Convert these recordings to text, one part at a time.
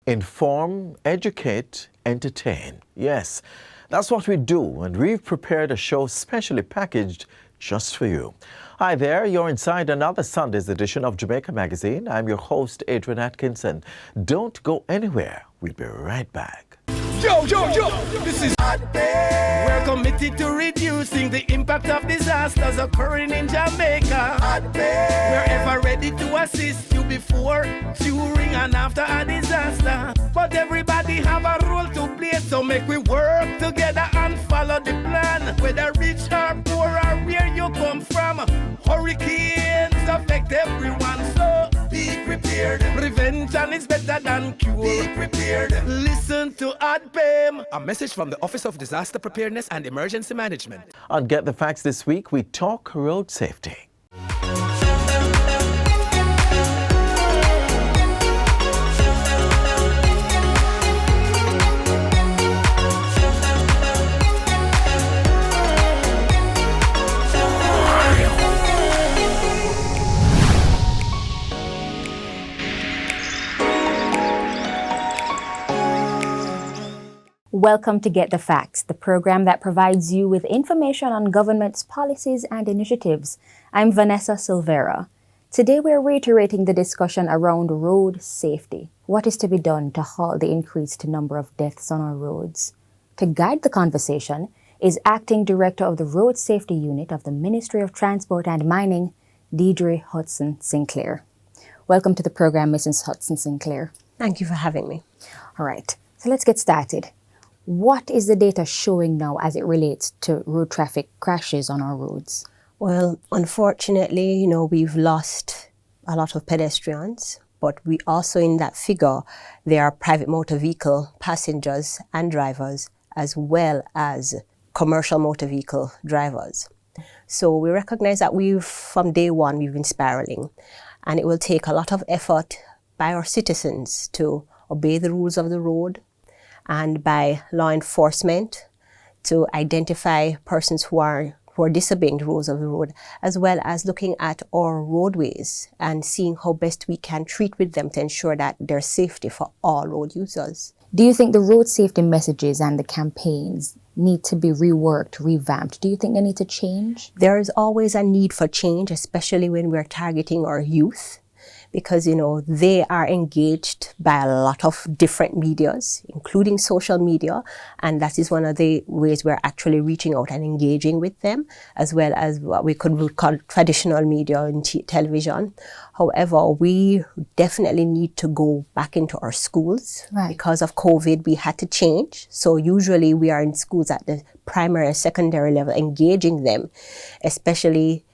Inform, educate, entertain. Yes, that's what we do, and we've prepared a show specially packaged just for you. Hi there, you're inside another Sunday's edition of Jamaica Magazine. I'm your host, Adrian Atkinson. Don't go anywhere. We'll be right back. Yo, this is We're committed to reducing the impact of disasters occurring in Jamaica. We're ever ready to assist you before, during, and after a disaster. But everybody have a role to play, so make we work together and follow the plan. Whether rich or poor or where you come from, hurricanes affect everyone, so be prepared. Prevention is better than cure. Be prepared. Listen to ADPEM. A message from the Office of Disaster Preparedness and Emergency Management. On Get the Facts this week, we talk road safety. Welcome to Get the Facts, the program that provides you with information on government's policies and initiatives. I'm Vanessa Silvera. Today we're reiterating the discussion around road safety. What is to be done to halt the increased number of deaths on our roads? To guide the conversation is Acting Director of the Road Safety Unit of the Ministry of Transport and Mining, Deidre Hudson Sinclair. Welcome to the program, Mrs. Hudson Sinclair. Thank you for having me. All right, so let's get started. What is the data showing now as it relates to road traffic crashes on our roads? Well, unfortunately, we've lost a lot of pedestrians, but we also in that figure, there are private motor vehicle passengers and drivers, as well as commercial motor vehicle drivers. So we recognize that from day one, we've been spiraling, and it will take a lot of effort by our citizens to obey the rules of the road, and by law enforcement to identify persons who are disobeying the rules of the road, as well as looking at our roadways and seeing how best we can treat with them to ensure that there's safety for all road users. Do you think the road safety messages and the campaigns need to be reworked, revamped? Do you think they need to change? There is always a need for change, especially when we're targeting our youth, because, they are engaged by a lot of different medias, including social media, and that is one of the ways we're actually reaching out and engaging with them, as well as what we could call traditional media and television. However, we definitely need to go back into our schools. Right. Because of COVID, we had to change. So usually we are in schools at the primary and secondary level, engaging them, especially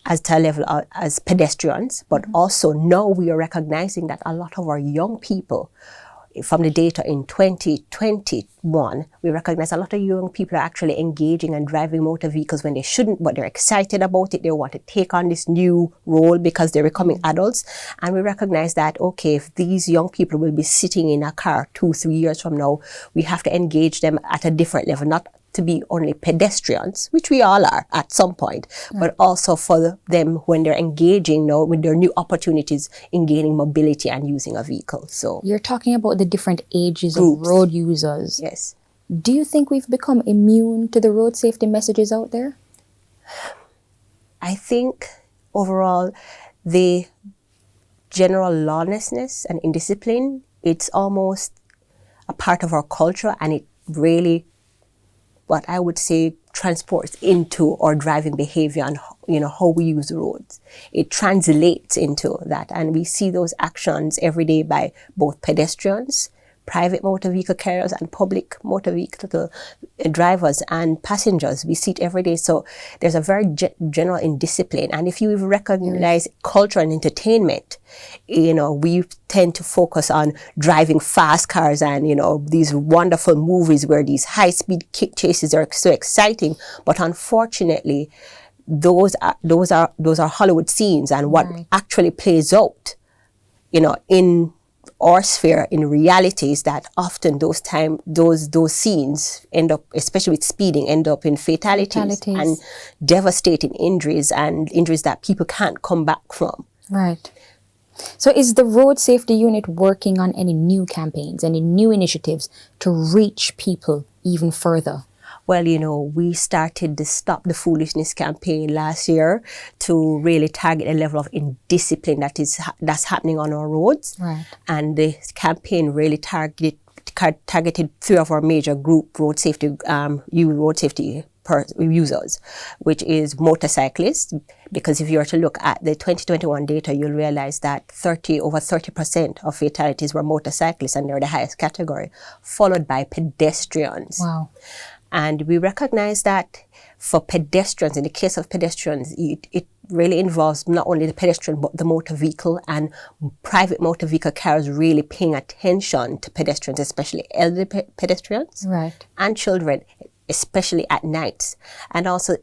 as to a level as pedestrians, but also now we are recognizing that a lot of our young people, from the data in 2021, we recognize a lot of young people are actually engaging and driving motor vehicles when they shouldn't, but they're excited about it. They want to take on this new role because they're becoming adults. And we recognize that, okay, if these young people will be sitting in a car 2-3 years from now, we have to engage them at a different level, not to be only pedestrians, which we all are at some point, but also for them when they're engaging now with their new opportunities in gaining mobility and using a vehicle. So you're talking about the different ages groups of road users. Yes. Do you think we've become immune to the road safety messages out there? I think overall, the general lawlessness and indiscipline, it's almost a part of our culture, and it really, what I would say, transports into our driving behavior and how we use the roads. It translates into that, and we see those actions every day by both pedestrians, private motor vehicle carriers, and public motor vehicle drivers and passengers. We see it every day. So there's a very general indiscipline. And if you recognize culture and entertainment, we tend to focus on driving fast cars and, these wonderful movies where these high-speed kick chases are so exciting. But unfortunately, those are Hollywood scenes, and what actually plays out, in our sphere in reality is that often those scenes end up, especially with speeding, end up in fatalities and devastating injuries, and injuries that people can't come back from. Right. So is the Road Safety Unit working on any new campaigns, any new initiatives to reach people even further? Well, we started the Stop the Foolishness campaign last year to really target a level of indiscipline that's happening on our roads. Right. And the campaign really targeted 3 of our major group road safety users, which is motorcyclists, because if you were to look at the 2021 data, you'll realize that over 30% of fatalities were motorcyclists, and they're the highest category, followed by pedestrians. Wow. And we recognize that for pedestrians, in the case of pedestrians, it really involves not only the pedestrian, but the motor vehicle, and private motor vehicle carriers really paying attention to pedestrians, especially elderly pedestrians. Right. And children, especially at nights. And also,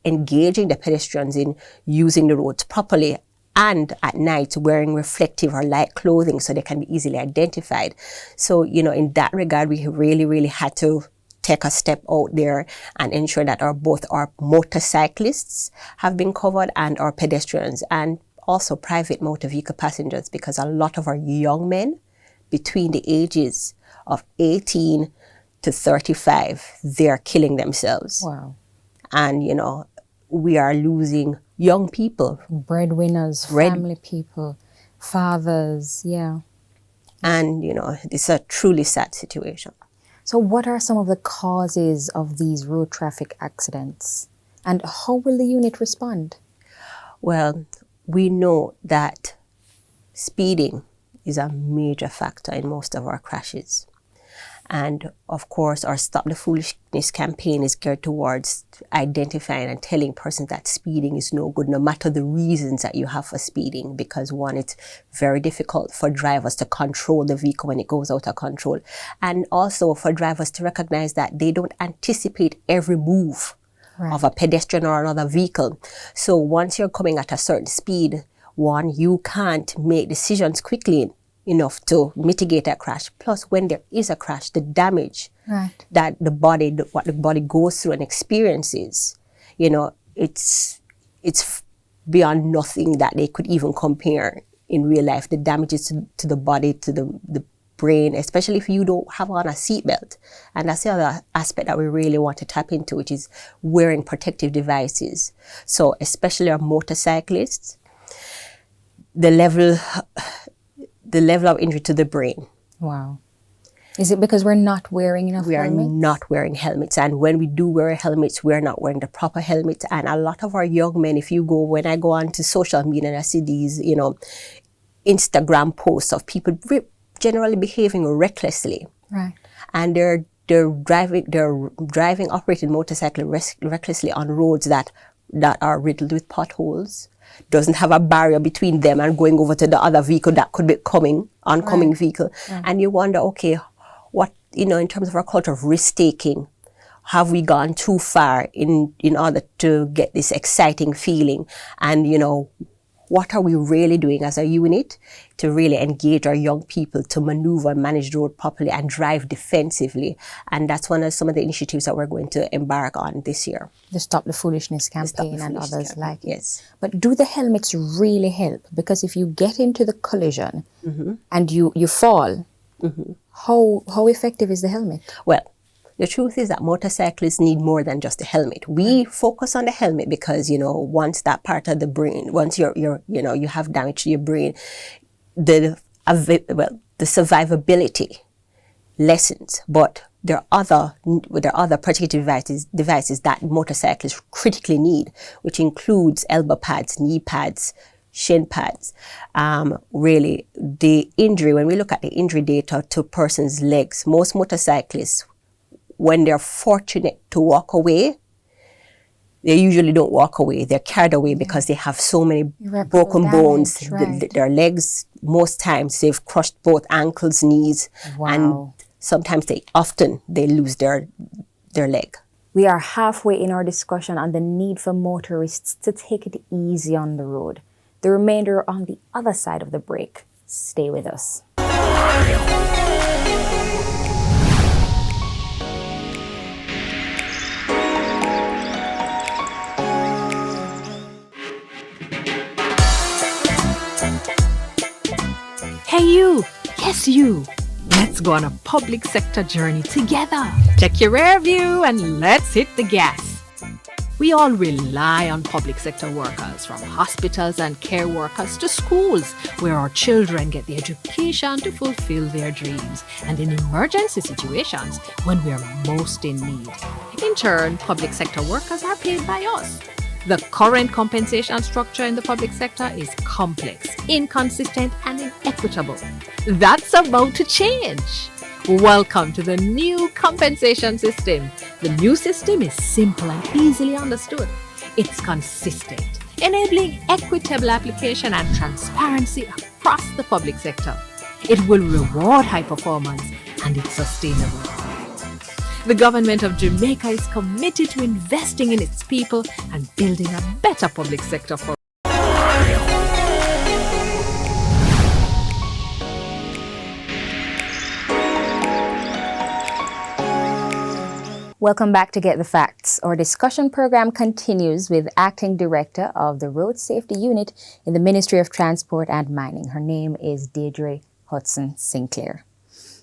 engaging the pedestrians in using the roads properly, and at night wearing reflective or light clothing so they can be easily identified. So, in that regard, we really, really had to take a step out there and ensure that both our motorcyclists have been covered and our pedestrians, and also private motor vehicle passengers, because a lot of our young men between the ages of 18 to 35, they're killing themselves. Wow. And, we are losing young people. Breadwinners, family people, fathers, yeah. And, it's a truly sad situation. So what are some of the causes of these road traffic accidents? And how will the unit respond? Well, we know that speeding is a major factor in most of our crashes. And of course, our Stop the Foolishness campaign is geared towards identifying and telling persons that speeding is no good, no matter the reasons that you have for speeding. Because one, it's very difficult for drivers to control the vehicle when it goes out of control. And also for drivers to recognize that they don't anticipate every move of a pedestrian or another vehicle. So once you're coming at a certain speed, one, you can't make decisions quickly enough to mitigate a crash. Plus, when there is a crash, the damage that what the body goes through and experiences, it's beyond nothing that they could even compare in real life. The damages to the body, to the brain, especially if you don't have on a seatbelt. And that's the other aspect that we really want to tap into, which is wearing protective devices. So especially our motorcyclists, the level of injury to the brain. Wow. Is it because we're not wearing enough helmets? We are not wearing helmets. And when we do wear helmets, we're not wearing the proper helmets. And a lot of our young men, when I go on to social media and I see these, Instagram posts of people generally behaving recklessly. Right. And they're driving, operating motorcycle recklessly on roads that are riddled with potholes, doesn't have a barrier between them and going over to the other vehicle that could be oncoming vehicle. Right. And you wonder, okay, what, in terms of our culture of risk-taking, have we gone too far in order to get this exciting feeling? And, what are we really doing as a unit to really engage our young people to maneuver and manage the road properly and drive defensively? And that's one of some of the initiatives that we're going to embark on this year. The Stop the Foolishness campaign and others like it. Yes. But do the helmets really help? Because if you get into the collision and you fall, how effective is the helmet? Well, the truth is that motorcyclists need more than just a helmet. We focus on the helmet because, once that part of the brain, once you have damage to your brain, the survivability lessens. But there are other protective devices that motorcyclists critically need, which includes elbow pads, knee pads, shin pads. Really, the injury, when we look at the injury data to persons' legs, most motorcyclists, when they're fortunate to walk away, they usually don't walk away. They're carried away because they have so many broken bones. Their legs, most times, they've crushed both ankles, knees, and sometimes they lose their leg. We are halfway in our discussion on the need for motorists to take it easy on the road. The remainder on the other side of the break. Stay with us. you. Let's go on a public sector journey together. Check your rear view and let's hit the gas. We all rely on public sector workers, from hospitals and care workers to schools, where our children get the education to fulfill their dreams, and in emergency situations when we are most in need. In turn, public sector workers are paid by us. The current compensation structure in the public sector is complex, inconsistent, and inequitable. That's about to change. Welcome to the new compensation system. The new system is simple and easily understood. It's consistent, enabling equitable application and transparency across the public sector. It will reward high performance, and it's sustainable. The government of Jamaica is committed to investing in its people and building a better public sector for Welcome back to Get the Facts. Our discussion program continues with Acting Director of the Road Safety Unit in the Ministry of Transport and Mining. Her name is Deirdre Hudson Sinclair.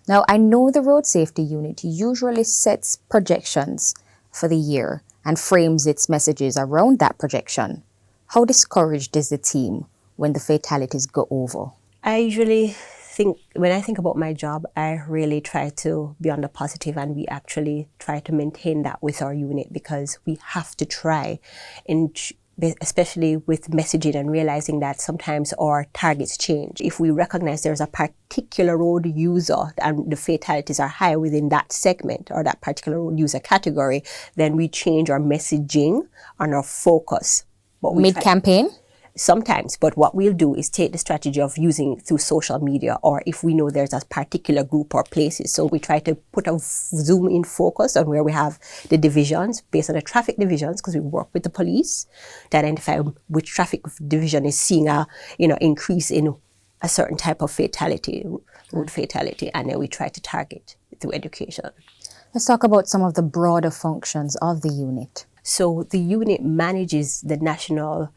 Now, I know the Road Safety Unit usually sets projections for the year and frames its messages around that projection. How discouraged is the team when the fatalities go over? I usually think, when I think about my job, I really try to be on the positive, and we actually try to maintain that with our unit, because we have to try, especially with messaging and realizing that sometimes our targets change. If we recognize there's a particular road user and the fatalities are high within that segment or that particular road user category, then we change our messaging and our focus. Mid-campaign? Sometimes, but what we'll do is take the strategy of using through social media, or if we know there's a particular group or places. So we try to put a zoom in focus on where we have the divisions based on the traffic divisions, because we work with the police to identify which traffic division is seeing a increase in a certain type of fatality, road fatality, and then we try to target through education. Let's talk about some of the broader functions of the unit. So the unit manages the National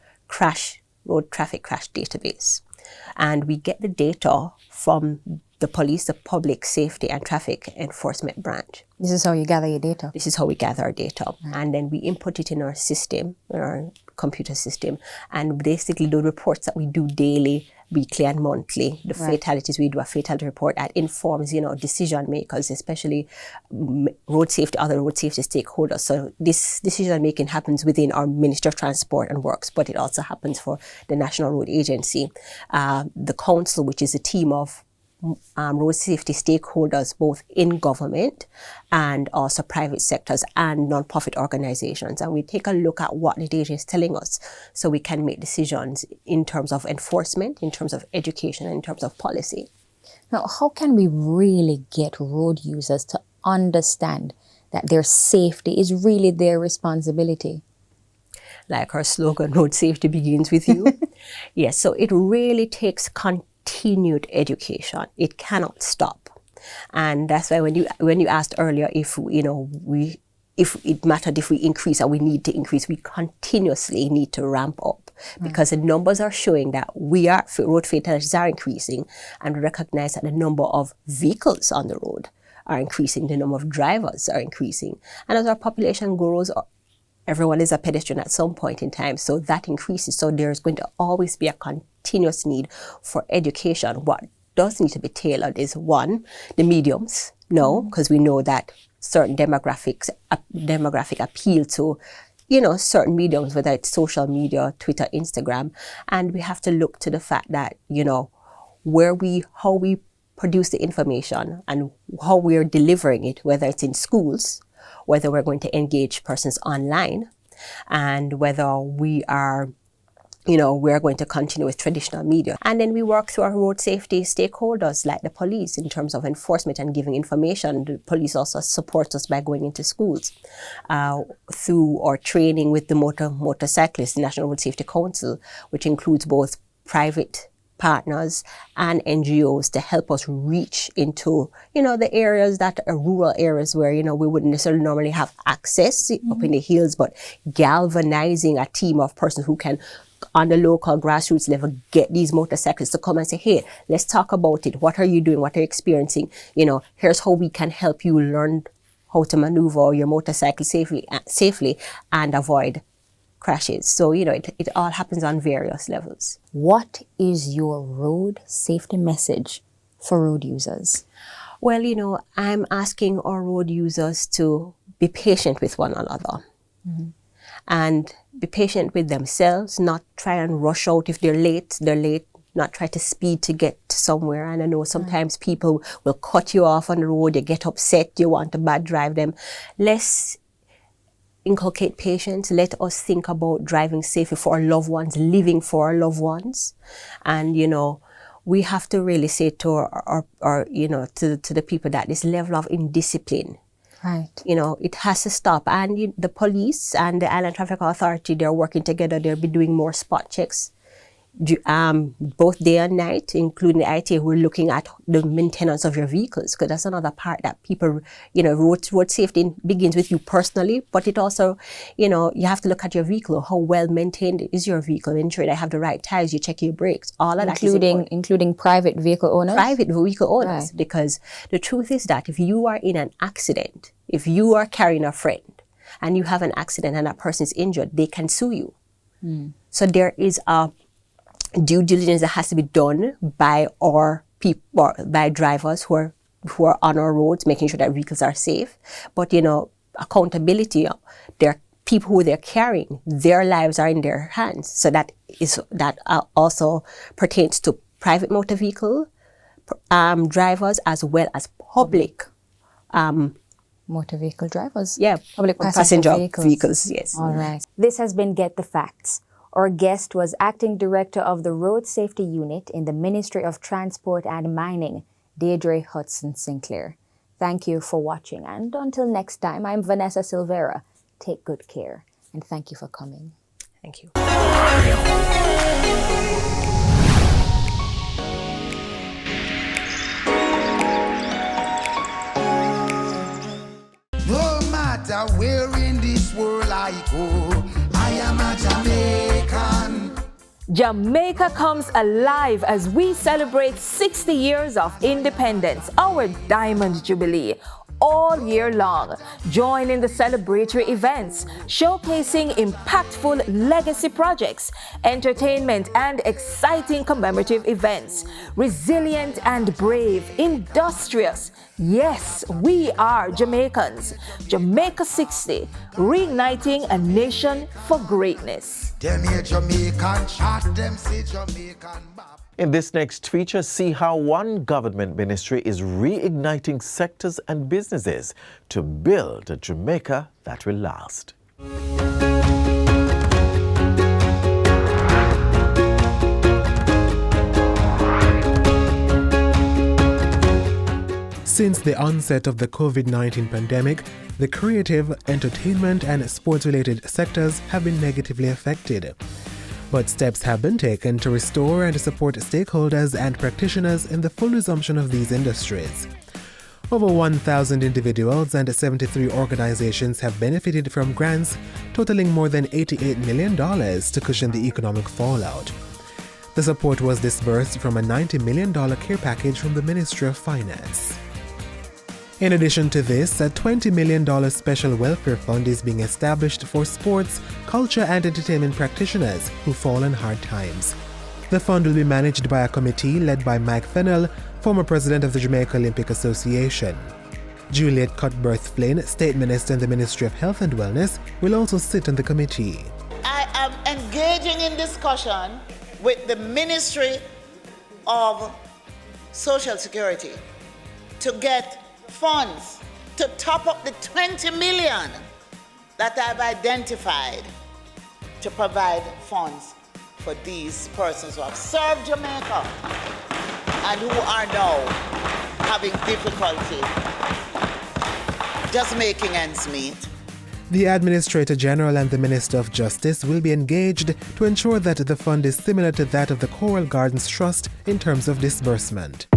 Road Traffic Crash Database, and we get the data from the police, the Public Safety and Traffic Enforcement Branch. This is how you gather your data? This is how we gather our data. And then we input it in our system, in our computer system, and basically the reports that we do daily, weekly and monthly, the fatalities, we do a fatality report that informs, decision makers, especially other road safety stakeholders. So this decision making happens within our Ministry of Transport and Works, but it also happens for the National Road Agency, the Council, which is a team of road safety stakeholders, both in government and also private sectors and non-profit organizations. And we take a look at what the data is telling us so we can make decisions in terms of enforcement, in terms of education, and in terms of policy. Now, how can we really get road users to understand that their safety is really their responsibility? Like our slogan, road safety begins with you. Yes, so it really takes continued education. It cannot stop. And that's why when you asked earlier if it mattered if we increase or we need to increase, we continuously need to ramp up, because the numbers are showing that road fatalities are increasing, and we recognize that the number of vehicles on the road are increasing, the number of drivers are increasing. And as our population grows, everyone is a pedestrian at some point in time, so that increases. So there's going to always be a continuous need for education. What does need to be tailored is, one, the mediums, because we know that certain demographic appeal to, certain mediums, whether it's social media, Twitter, Instagram, and we have to look to the fact that, how we produce the information and how we're delivering it, whether it's in schools, whether we're going to engage persons online, and whether we are we're going to continue with traditional media. And then we work through our road safety stakeholders like the police in terms of enforcement and giving information. The police also supports us by going into schools, through our training with the motorcyclists, the National Road Safety Council, which includes both private partners and NGOs to help us reach into, the areas that are rural areas where, we wouldn't necessarily normally have access up in the hills, but galvanizing a team of persons who can on the local grassroots level, get these motorcyclists to come and say, hey, let's talk about it. What are you doing? What are you experiencing? You know, here's how we can help you learn how to maneuver your motorcycle safely and avoid crashes. So, you know, it all happens on various levels. What is your road safety message for road users? Well, you know, I'm asking our road users to be patient with one another. Mm-hmm. And be patient with themselves, not try and rush out. If they're late, not try to speed to get somewhere. And I know sometimes people will cut you off on the road, you get upset, you want to bad drive them. Let's inculcate patience. Let us think about driving safely for our loved ones, living for our loved ones. And, you know, we have to really say to our you know, to the people that this level of indiscipline, right, you know, it has to stop. And the police and the Island Traffic Authority, they're working together. They'll be doing more spot checks, both day and night, including the ITA, who are looking at the maintenance of your vehicles, because that's another part that people, you know, road safety begins with you personally, but it also, you know, you have to look at your vehicle. How well maintained is your vehicle? Ensure that I have the right tires, you check your brakes, all of that is important. Including private vehicle owners? Private vehicle owners, right. Because the truth is that if you are in an accident, if you are carrying a friend and you have an accident and that person is injured, they can sue you. So there is a due diligence that has to be done by our people, by drivers who are on our roads, making sure that vehicles are safe. But, you know, accountability, there people who they're carrying, their lives are in their hands. So that also pertains to private motor vehicle drivers as well as public motor vehicle drivers. Yeah, public passenger vehicles. Yes. All right. This has been Get the Facts. Our guest was Acting Director of the Road Safety Unit in the Ministry of Transport and Mining, Deirdre Hudson Sinclair. Thank you for watching, and until next time, I'm Vanessa Silvera. Take good care, and thank you for coming. Thank you. No matter where in this world I go, I am a Jamaican. Jamaica comes alive as we celebrate 60 years of independence, our Diamond Jubilee, all year long. Join in the celebratory events, showcasing impactful legacy projects, entertainment and exciting commemorative events. Resilient and brave, industrious. Yes, we are Jamaicans. Jamaica 60, reigniting a nation for greatness. Them here Jamaican chat, them say Jamaican bap. In this next feature, see how one government ministry is reigniting sectors and businesses to build a Jamaica that will last. Since the onset of the COVID-19 pandemic, the creative, entertainment and sports-related sectors have been negatively affected. But steps have been taken to restore and support stakeholders and practitioners in the full resumption of these industries. Over 1,000 individuals and 73 organizations have benefited from grants totaling more than $88 million to cushion the economic fallout. The support was disbursed from a $90 million care package from the Ministry of Finance. In addition to this, a $20 million special welfare fund is being established for sports, culture and entertainment practitioners who fall in hard times. The fund will be managed by a committee led by Mike Fennell, former president of the Jamaica Olympic Association. Juliet Cuthbert-Flynn, State Minister in the Ministry of Health and Wellness, will also sit on the committee. I am engaging in discussion with the Ministry of Social Security to get funds to top up the 20 million that I've identified to provide funds for these persons who have served Jamaica and who are now having difficulty just making ends meet. The Administrator General and the Minister of Justice will be engaged to ensure that the fund is similar to that of the Coral Gardens Trust in terms of disbursement.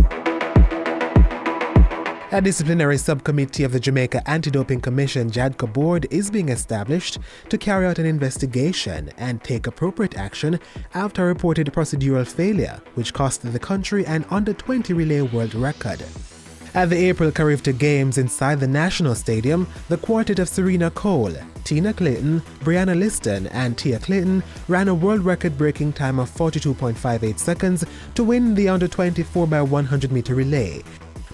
A disciplinary subcommittee of the Jamaica Anti-Doping Commission JADCA board is being established to carry out an investigation and take appropriate action after a reported procedural failure, which cost the country an under-20 relay world record. At the April Carifta Games inside the National Stadium, the quartet of Serena Cole, Tina Clayton, Brianna Liston and Tia Clayton ran a world record-breaking time of 42.58 seconds to win the under-20 4x100 meter relay.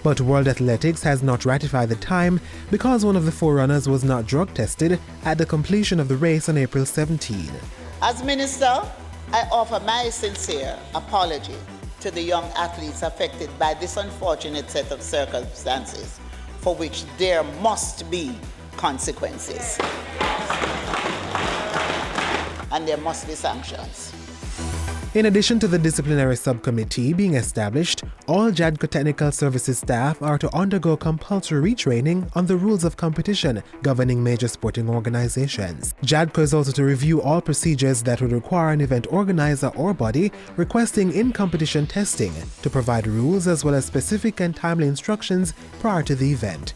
But World Athletics has not ratified the time because one of the forerunners was not drug tested at the completion of the race on April 17. As Minister, I offer my sincere apology to the young athletes affected by this unfortunate set of circumstances for which there must be consequences. And there must be sanctions. In addition to the disciplinary subcommittee being established, all JADCA technical services staff are to undergo compulsory retraining on the rules of competition governing major sporting organizations. JADCA is also to review all procedures that would require an event organizer or body requesting in-competition testing to provide rules as well as specific and timely instructions prior to the event.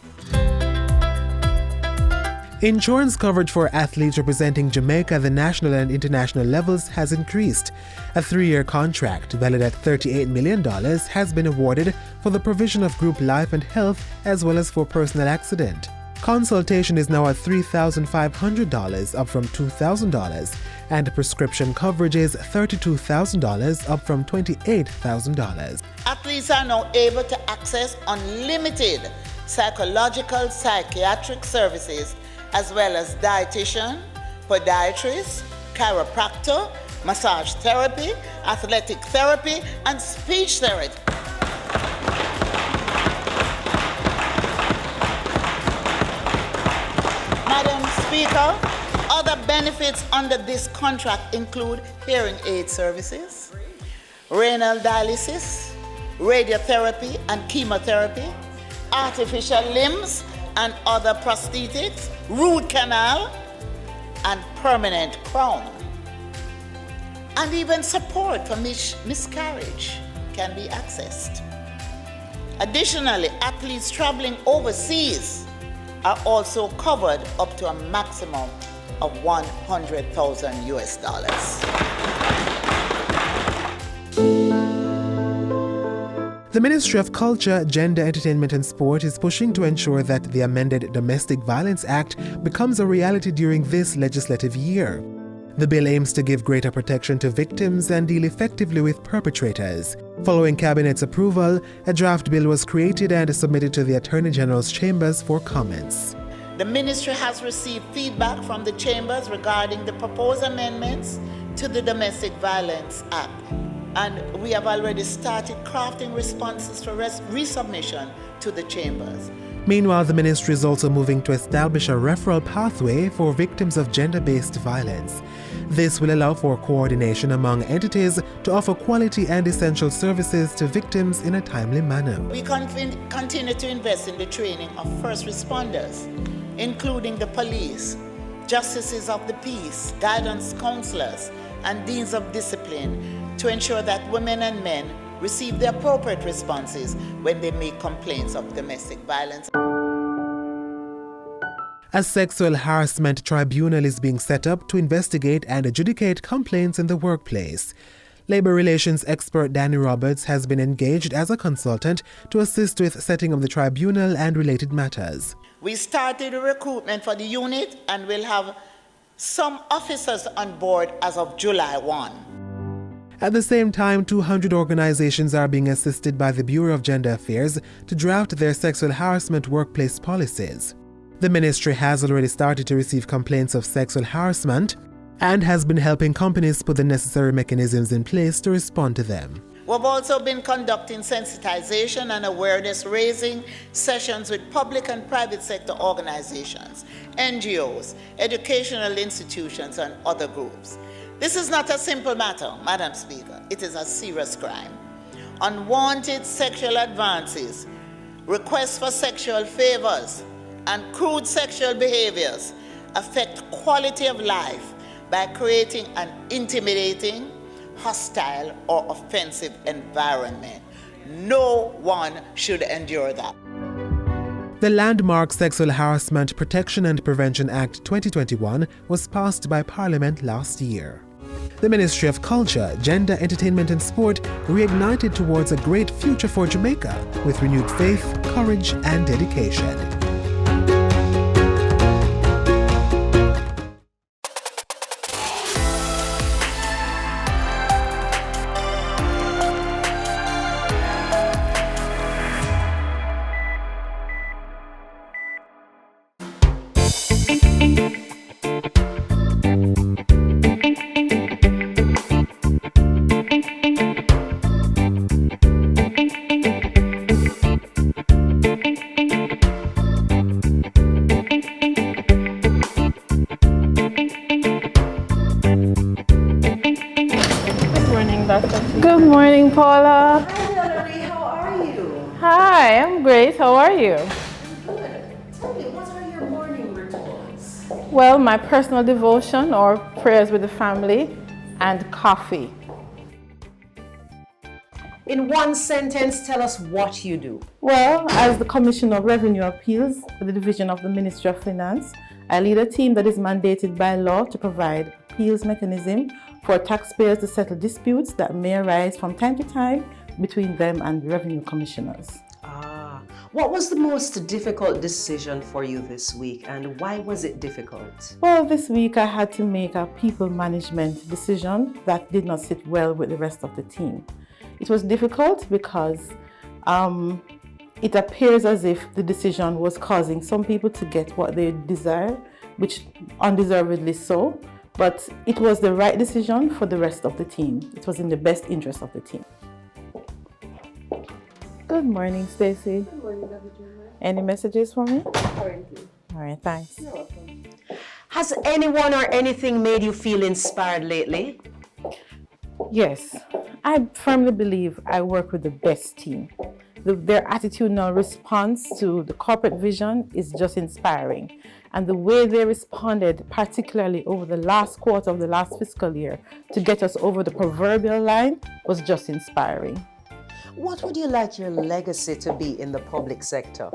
Insurance coverage for athletes representing Jamaica at the national and international levels has increased. A 3-year contract valued at $38 million has been awarded for the provision of group life and health as well as for personal accident. Consultation is now at $3,500, up from $2,000, and prescription coverage is $32,000, up from $28,000. Athletes are now able to access unlimited psychological, psychiatric services as well as dietitian, podiatrist, chiropractor, massage therapy, athletic therapy, and speech therapy. Madam Speaker, other benefits under this contract include hearing aid services, renal dialysis, radiotherapy and chemotherapy, artificial limbs and other prosthetics, root canal, and permanent crown. And even support for miscarriage can be accessed. Additionally, athletes traveling overseas are also covered up to a maximum of $100,000 US. The Ministry of Culture, Gender, Entertainment and Sport is pushing to ensure that the amended Domestic Violence Act becomes a reality during this legislative year. The bill aims to give greater protection to victims and deal effectively with perpetrators. Following Cabinet's approval, a draft bill was created and submitted to the Attorney General's chambers for comments. The Ministry has received feedback from the chambers regarding the proposed amendments to the Domestic Violence Act, and we have already started crafting responses for resubmission to the chambers. Meanwhile, the ministry is also moving to establish a referral pathway for victims of gender-based violence. This will allow for coordination among entities to offer quality and essential services to victims in a timely manner. We continue to invest in the training of first responders, including the police, justices of the peace, guidance counselors, and deans of discipline, to ensure that women and men receive the appropriate responses when they make complaints of domestic violence. A sexual harassment tribunal is being set up to investigate and adjudicate complaints in the workplace. Labor relations expert Danny Roberts has been engaged as a consultant to assist with setting up the tribunal and related matters. We started a recruitment for the unit and will have some officers on board as of July 1. At the same time, 200 organizations are being assisted by the Bureau of Gender Affairs to draft their sexual harassment workplace policies. The ministry has already started to receive complaints of sexual harassment and has been helping companies put the necessary mechanisms in place to respond to them. We've also been conducting sensitization and awareness raising sessions with public and private sector organizations, NGOs, educational institutions, and other groups. This is not a simple matter, Madam Speaker. It is a serious crime. Unwanted sexual advances, requests for sexual favors, and crude sexual behaviors affect quality of life by creating an intimidating, hostile, or offensive environment. No one should endure that. The landmark Sexual Harassment Protection and Prevention Act 2021 was passed by Parliament last year. The Ministry of Culture, Gender, Entertainment and Sport reignited towards a great future for Jamaica with renewed faith, courage and dedication. Good morning, Paula. Hi, Hillary. How are you? Hi, I'm great. How are you? Good. Tell me, what are your morning rituals? Well, my personal devotion or prayers with the family and coffee. In one sentence, tell us what you do. Well, as the Commissioner of Revenue Appeals for the Division of the Ministry of Finance, I lead a team that is mandated by law to provide appeals mechanism for taxpayers to settle disputes that may arise from time to time between them and revenue commissioners. What was the most difficult decision for you this week and why was it difficult? Well, this week I had to make a people management decision that did not sit well with the rest of the team. It was difficult because it appears as if the decision was causing some people to get what they desire, which undeservedly so. But it was the right decision for the rest of the team. It was in the best interest of the team. Good morning, Stacy. Good morning, Dr. Juma. Any messages for me? Currently. All right, thanks. You're welcome. Has anyone or anything made you feel inspired lately? Yes, I firmly believe I work with the best team. Their attitudinal response to the corporate vision is just inspiring. And the way they responded, particularly over the last quarter of the last fiscal year, to get us over the proverbial line was just inspiring. What would you like your legacy to be in the public sector?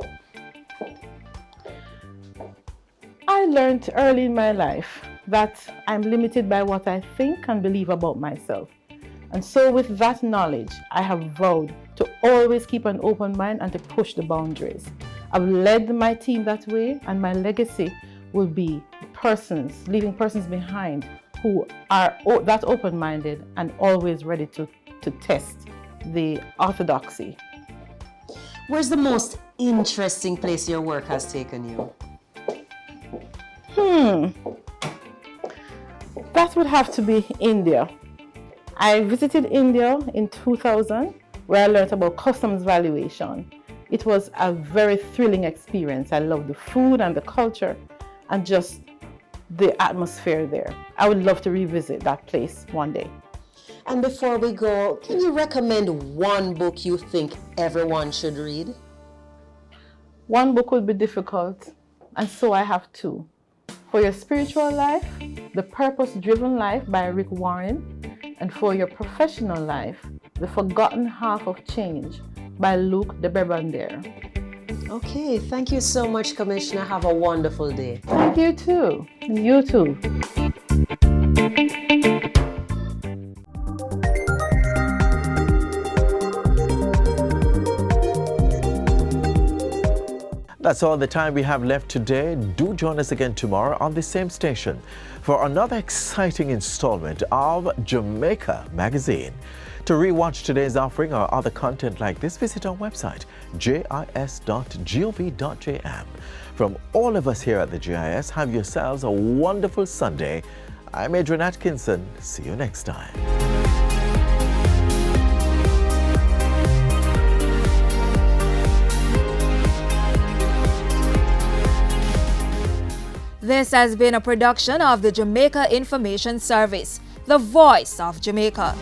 I learned early in my life that I'm limited by what I think and believe about myself. And so with that knowledge, I have vowed to always keep an open mind and to push the boundaries. I've led my team that way, and my legacy will be leaving persons behind who are that open-minded and always ready to test the orthodoxy. Where's the most interesting place your work has taken you? That would have to be India. I visited India in 2000, where I learned about customs valuation. It was a very thrilling experience. I loved the food and the culture and just the atmosphere there. I would love to revisit that place one day. And before we go, can you recommend one book you think everyone should read? One book would be difficult, and so I have two. For your spiritual life, The Purpose-Driven Life by Rick Warren, and for your professional life, The Forgotten Half of Change by Luke de Berbandere. Okay, thank you so much, Commissioner. Have a wonderful day. Thank you too. You too. That's all the time we have left today. Do join us again tomorrow on the same station for another exciting installment of Jamaica Magazine. To rewatch today's offering or other content like this, visit our website, jis.gov.jm. From all of us here at the GIS, have yourselves a wonderful Sunday. I'm Adrian Atkinson. See you next time. This has been a production of the Jamaica Information Service, the voice of Jamaica.